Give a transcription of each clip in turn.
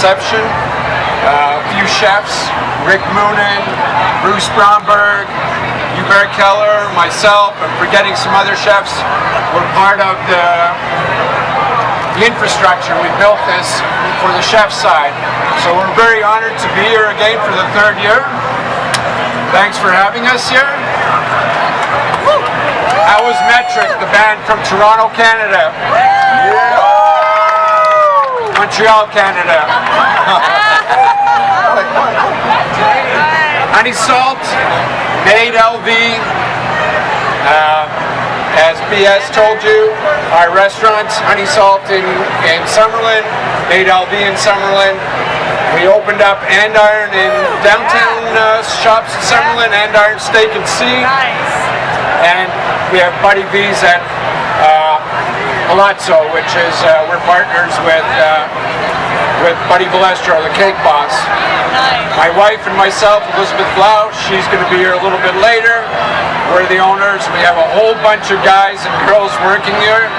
reception. A few chefs, Rick Moonen, Bruce Bromberg, Hubert Keller, myself, I'm forgetting some other chefs, were part of the infrastructure. We built this for the chef side. So we're very honored to be here again for the 3rd year. Thanks for having us here. How was Metric, the band from Toronto, Canada? Yeah. Montreal, Canada. Honey Salt, Made LV. As BS told you, our restaurants, Honey Salt in Summerlin, Made LV in Summerlin. We opened up Andiron in downtown shops in Summerlin, Andiron Steak and Sea. Nice. And we have Buddy V's at Palazzo, which is we're partners with Buddy Valestro, the cake boss. Nice. My wife and myself, Elizabeth Blau, she's going to be here a little bit later. We're the owners. We have a whole bunch of guys and girls working here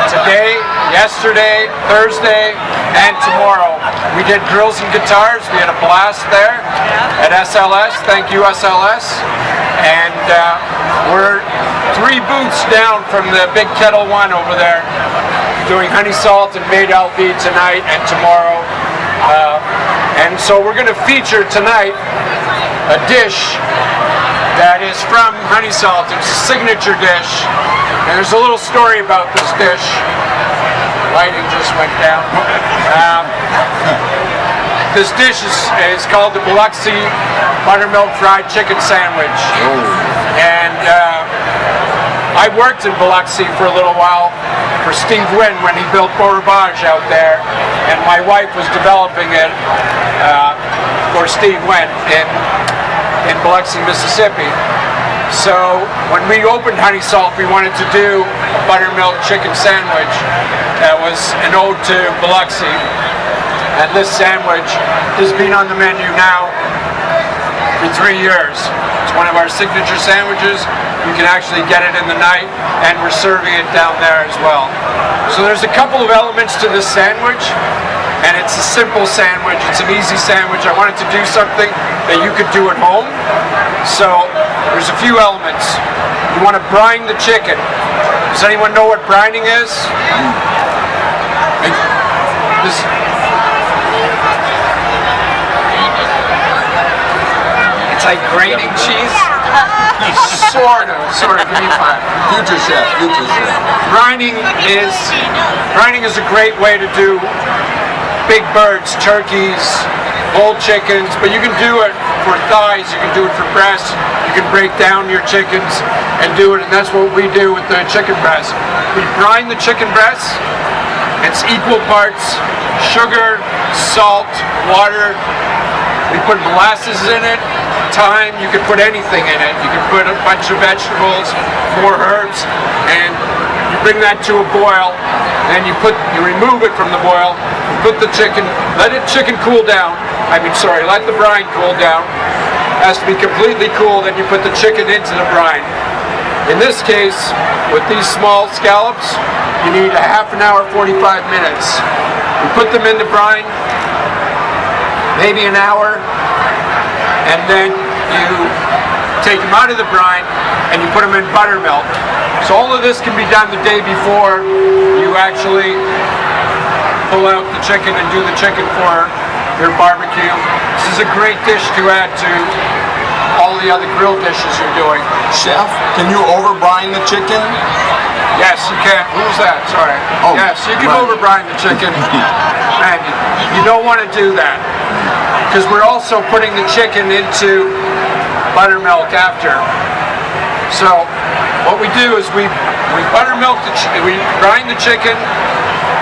today, yesterday, Thursday, and tomorrow. We did grills and guitars. We had a blast there at SLS. Thank you, SLS. And we're 3 booths down from the Big Kettle 1 over there, doing Honey Salt and Made LV tonight and tomorrow. And so we're going to feature tonight a dish that is from Honey Salt. It's a signature dish. And there's a little story about this dish. Lighting just went down. This dish is called the Biloxi Buttermilk Fried Chicken Sandwich. And I worked in Biloxi for a little while for Steve Wynn when he built Beau Rivage out there. And my wife was developing it for Steve Wynn in Biloxi, Mississippi. So when we opened Honey Salt, we wanted to do a buttermilk chicken sandwich that was an ode to Biloxi. And this sandwich has been on the menu now for 3 years. It's one of our signature sandwiches. You can actually get it in the night, and we're serving it down there as well. So there's a couple of elements to this sandwich, and it's a simple sandwich. It's an easy sandwich. I wanted to do something that you could do at home. So there's a few elements. You want to brine the chicken. Does anyone know what brining is? It's like grating cheese. Sort of. Give me 5. Future chef. Brining is a great way to do big birds, turkeys, whole chickens, but you can do it for thighs, you can do it for breasts, you can break down your chickens and do it, and that's what we do with the chicken breast. We brine the chicken breasts. It's equal parts sugar, salt, water. We put molasses in it, thyme, you can put anything in it. You can put a bunch of vegetables, more herbs, and you bring that to a boil, then you remove it from the boil, you put the chicken, let the brine cool down. It has to be completely cool, then you put the chicken into the brine. In this case, with these small scallops, you need a half an hour, 45 minutes. You put them in the brine, maybe an hour, and then you take them out of the brine and you put them in buttermilk. So all of this can be done the day before you actually pull out the chicken and do the chicken for your barbecue. This is a great dish to add to all the other grill dishes you're doing. Chef, can you overbrine the chicken? Yes, you can. Who's that? Sorry. Oh, yes, you can right. overbrine the chicken. And you don't want to do that, because we're also putting the chicken into buttermilk after. So what we do is we brine the chicken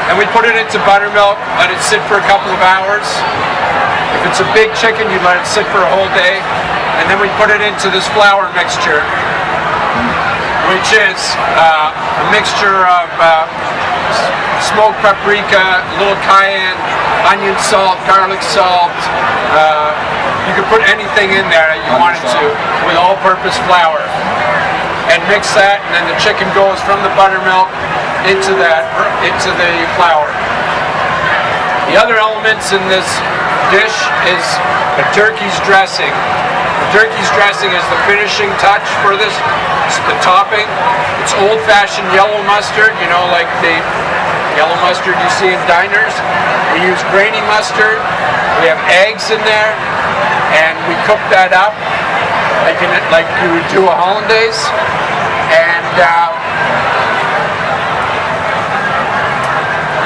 and we put it into buttermilk, let it sit for a couple of hours. If it's a big chicken, you let it sit for a whole day, and then we put it into this flour mixture, which is a mixture of smoked paprika, a little cayenne, onion salt, garlic salt. You can put anything in there that you wanted to with all-purpose flour, and mix that, and then the chicken goes from the buttermilk into the flour. The other elements in this dish is a turkey's dressing. The turkey's dressing is the finishing touch for this. It's the topping. It's old-fashioned yellow mustard, you know, like the yellow mustard you see in diners. We use grainy mustard. We have eggs in there, and we cook that up like you would do a hollandaise. And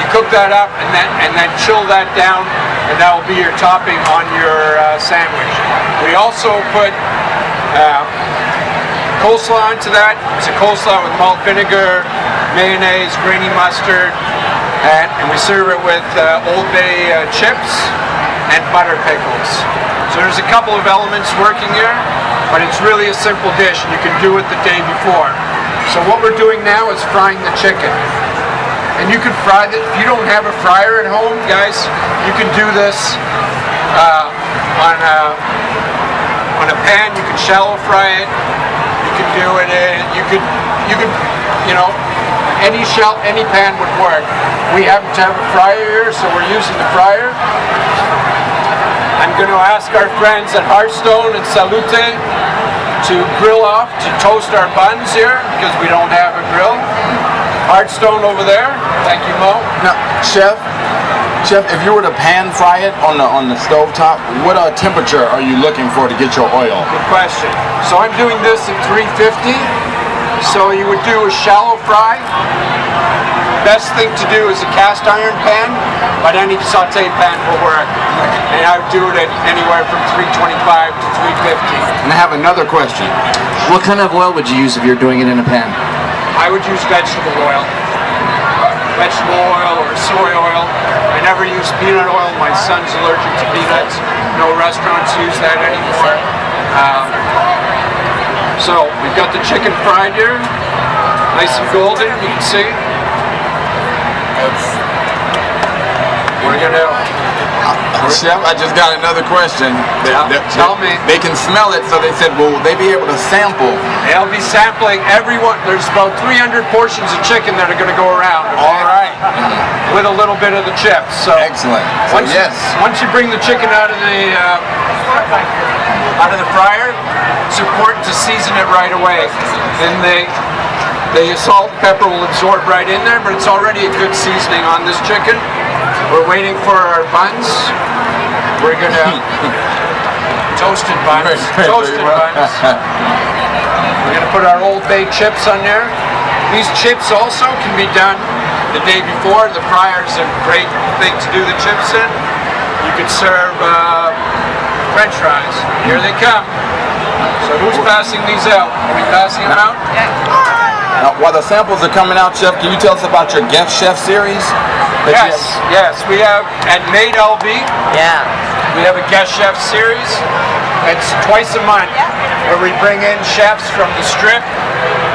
cook that up and then chill that down, and that will be your topping on your sandwich. We also put coleslaw into that. It's a coleslaw with malt vinegar, mayonnaise, grainy mustard, and we serve it with Old Bay chips and butter pickles. So there's a couple of elements working here, but it's really a simple dish, and you can do it the day before. So what we're doing now is frying the chicken. And you can fry it. If you don't have a fryer at home, guys, you can do this on a pan. You can shallow fry it. You can do it in. You could, you know, any pan would work. We happen to have a fryer here, so we're using the fryer. I'm going to ask our friends at Hearthstone and Salute to grill off, to toast our buns here, because we don't have a grill. Hearthstone over there. Thank you, Mo. Now, Chef, if you were to pan fry it on the stove top, what temperature are you looking for to get your oil? Good question. So I'm doing this at 350. So you would do a shallow fry. Best thing to do is a cast iron pan, but any saute pan will work. And I would do it at anywhere from 325 to 350. And I have another question. What kind of oil would you use if you're doing it in a pan? I would use vegetable oil. Vegetable oil or soy oil. I never use peanut oil. My son's allergic to peanuts. No restaurants use that anymore. So we've got the chicken fried here. Nice and golden, you can see. We're gonna... Chef, I just got another question. Tell me. They can smell it, so they said, will they be able to sample? They'll be sampling everyone. There's about 300 portions of chicken that are going to go around. Okay? All right. With a little bit of the chips. So excellent. So once you bring the chicken out of the fryer, it's important to season it right away. And the salt and pepper will absorb right in there, but it's already a good seasoning on this chicken. We're waiting for our buns. We're gonna toasted buns. Toasted buns. We're gonna put our Old Bay chips on there. These chips also can be done the day before. The fryer's a great thing to do the chips in. You could serve French fries. Here they come. So who's passing these out? Are we passing them out? Now, while the samples are coming out, Chef, can you tell us about your guest chef series? Yes. We have at Made LV. Yeah. We have a guest chef series. It's twice a month where we bring in chefs from the Strip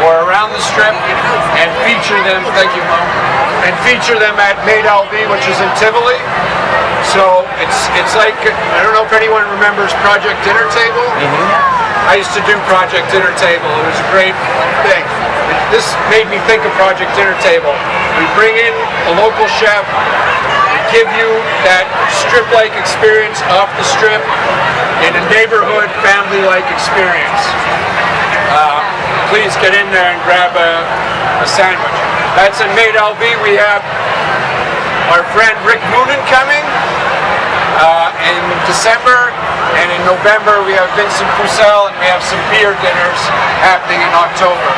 or around the Strip and feature them. Thank you, Mom. And feature them at Made LV, which is in Tivoli. So it's like, I don't know if anyone remembers Project Dinner Table. I used to do Project Dinner Table. It was a great thing. This made me think of Project Dinner Table. We bring in a local chef, we give you that strip-like experience off the strip in a neighborhood, family-like experience. Please get in there and grab a sandwich. That's in Made LV. We have our friend Rick Moonen coming in December, and in November we have Vincent Purcell, and we have some beer dinners happening in October.